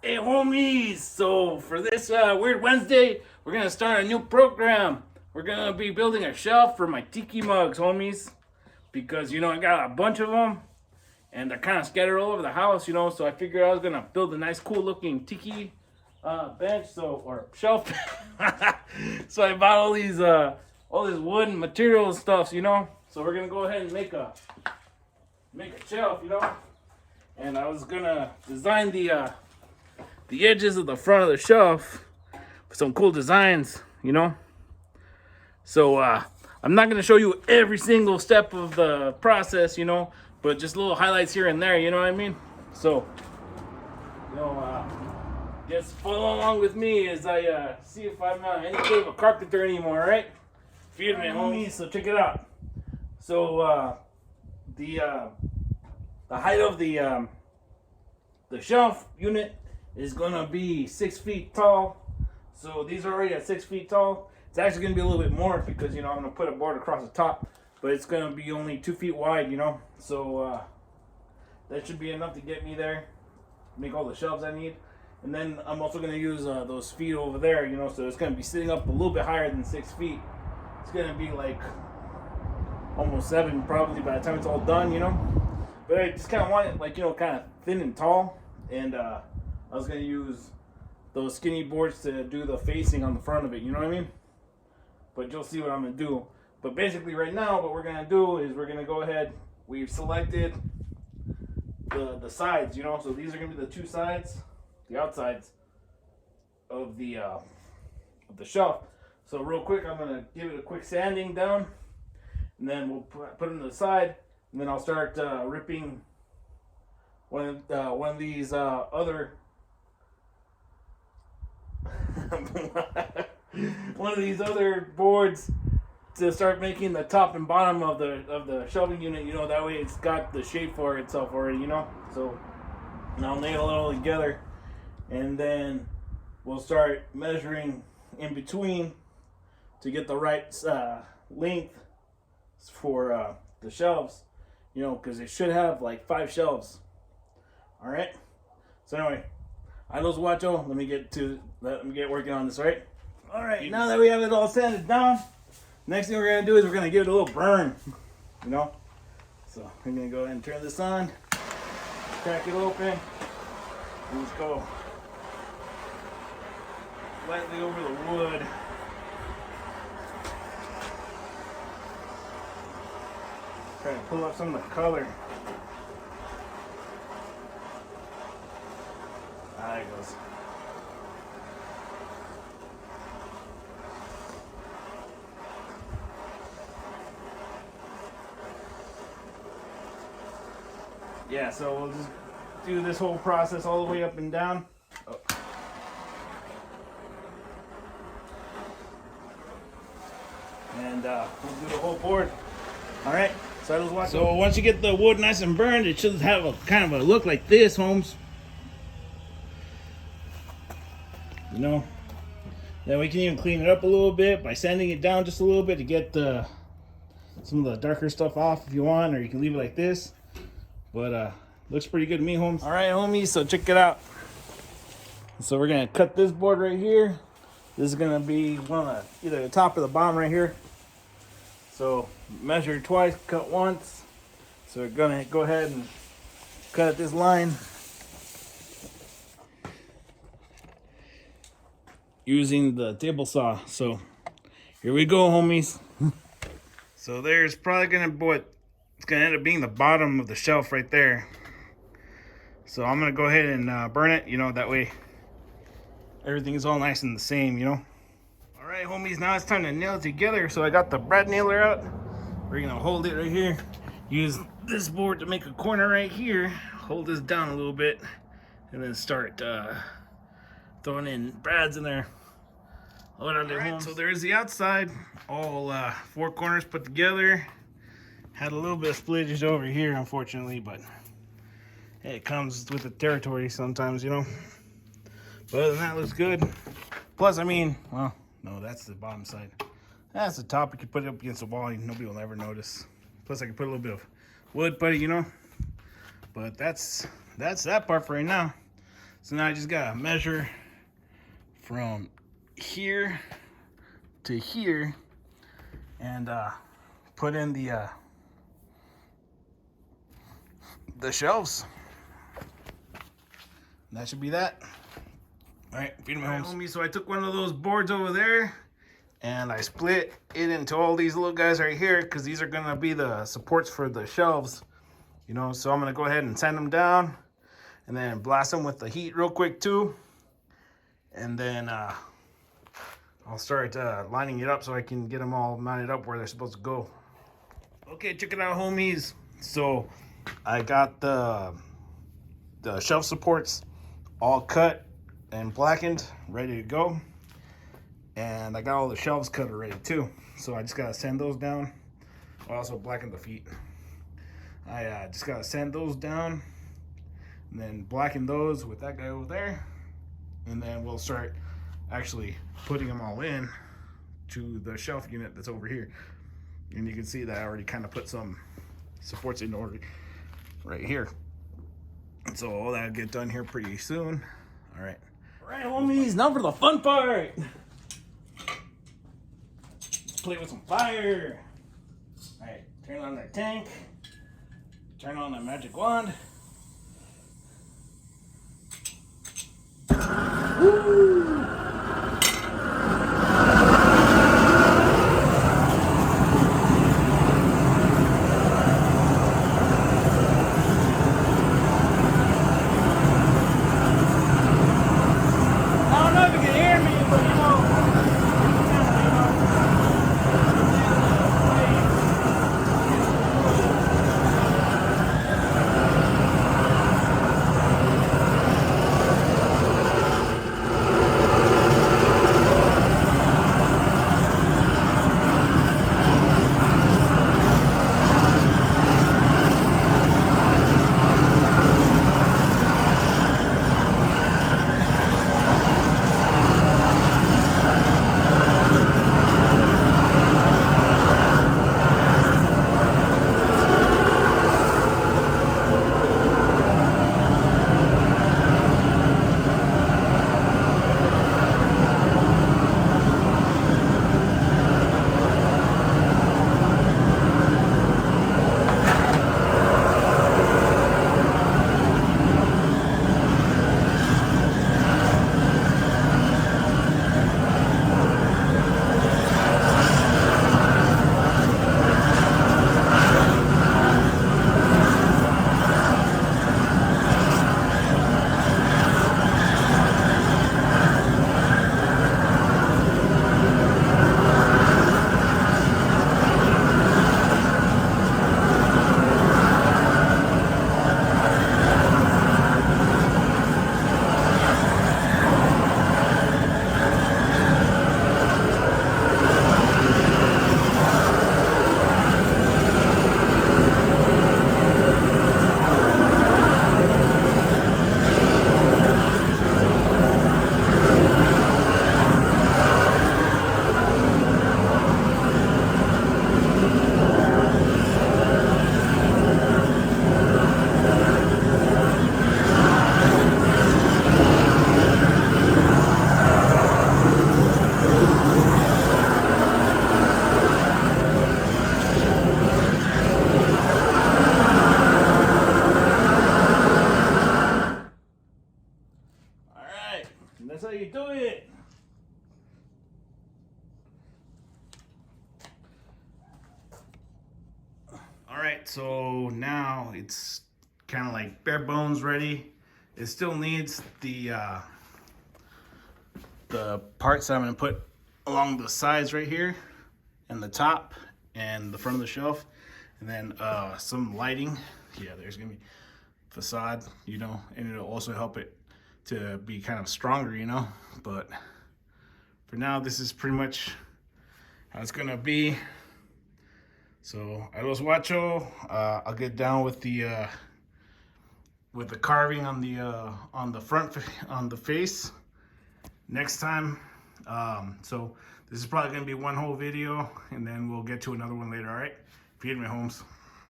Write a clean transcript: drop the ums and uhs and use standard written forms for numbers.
Hey homies, so for this Weird Wednesday, we're gonna start a new program. We're gonna be building a shelf for my Tiki mugs, homies. Because, I got a bunch of them, and they're kind of scattered all over the house, so I figured I was gonna build a nice cool looking Tiki bench, or shelf. So I bought all this wood and material and stuff, So we're gonna go ahead and make a shelf, And I was gonna design the edges of the front of the shelf with some cool designs, So I'm not gonna show you every single step of the process, but just little highlights here and there, you know what I mean? So, just follow along with me as I see if I'm not any good of a carpenter anymore, right? Feed me, homies. So check it out. So the height of the shelf unit is gonna be 6 feet tall. So these are already at 6 feet tall. It's actually gonna be a little bit more because I'm gonna put a board across the top, but it's gonna be only 2 feet wide, So that should be enough to get me there, make all the shelves I need. And then I'm also gonna use those feet over there, So it's gonna be sitting up a little bit higher than 6 feet. It's gonna be like almost 7 probably by the time it's all done, But I just kind of want it like kind of thin and tall, and I was gonna use those skinny boards to do the facing on the front of it, you know what I mean? But you'll see what I'm gonna do. But basically right now what we're gonna do is we're gonna go ahead, we've selected the sides, So these are gonna be the two sides, the outsides of the shelf. So real quick, I'm gonna give it a quick sanding down, and then we'll put them to the side, and then I'll start ripping one of these other one of these other boards to start making the top and bottom of the shelving unit. That way it's got the shape for itself already. So I'll nail it all together, and then we'll start measuring in between to get the right length for the shelves. Because it should have like 5 shelves. All right. So anyway, Idols Watcho, let me get working on this, right? All right, now that we have it all sanded down, next thing we're gonna do is we're gonna give it a little burn, So I'm gonna go ahead and turn this on, crack it open, and let's go lightly over the wood. Try to pull up some of the color. There it goes. Yeah, so we'll just do this whole process all the way up and down. Oh. And we'll do the whole board. All right. So once you get the wood nice and burned, it should have a kind of a look like this, Holmes. Then we can even clean it up a little bit by sanding it down just a little bit to get some of the darker stuff off if you want, or you can leave it like this. But looks pretty good to me, Holmes. All right, homies, so check it out. So we're gonna cut this board right here. This is gonna be either the top or the bottom right here. So measure twice, cut once. So we're gonna go ahead and cut at this line using the table saw. So here we go, homies. So there's probably it's gonna end up being the bottom of the shelf right there. So I'm gonna go ahead and burn it, that way everything is all nice and the same, All right, homies, now it's time to nail it together. So I got the brad nailer out. We're gonna hold it right here. Use this board to make a corner right here. Hold this down a little bit, and then start throwing in brads in there. All right, so there's the outside, all 4 corners put together. Had a little bit of splittage over here, unfortunately, but hey, it comes with the territory sometimes, But other than that, looks good. Plus, well, no, that's the bottom side. That's the top. You can put it up against the wall. Nobody will ever notice. Plus, I can put a little bit of wood putty, But that's that part for right now. So now I just gotta measure from here to here and put in the shelves. That should be that. All right, feed my homies. So I took one of those boards over there and I split it into all these little guys right here because these are gonna be the supports for the shelves, you know. So I'm gonna go ahead and sand them down and then blast them with the heat real quick too. And then I'll start lining it up so I can get them all mounted up where they're supposed to go. Okay, check it out, homies. So I got the shelf supports all cut and blackened, ready to go. And I got all the shelves cut already too. So I just gotta sand those down. I also blackened the feet. I just gotta sand those down and then blacken those with that guy over there. And then we'll start actually putting them all in to the shelf unit that's over here. And you can see that I already kind of put some supports in order right here. So all that'll get done here pretty soon. All right, homies, now for the fun part. Let's play with some fire. All right, turn on our tank. Turn on the magic wand. Woo! That's how you do it. All right, so now it's kind of like bare bones ready. It still needs the parts that I'm gonna put along the sides right here and the top and the front of the shelf, and then some lighting. Yeah, there's gonna be facade, you know, and it'll also help it to be kind of stronger, you know. But for now, this is pretty much how it's gonna be. So I los watcho. I'll get down with the carving on the front, on the face next time. So this is probably gonna be one whole video, and then we'll get to another one later. All right, feed me, homes.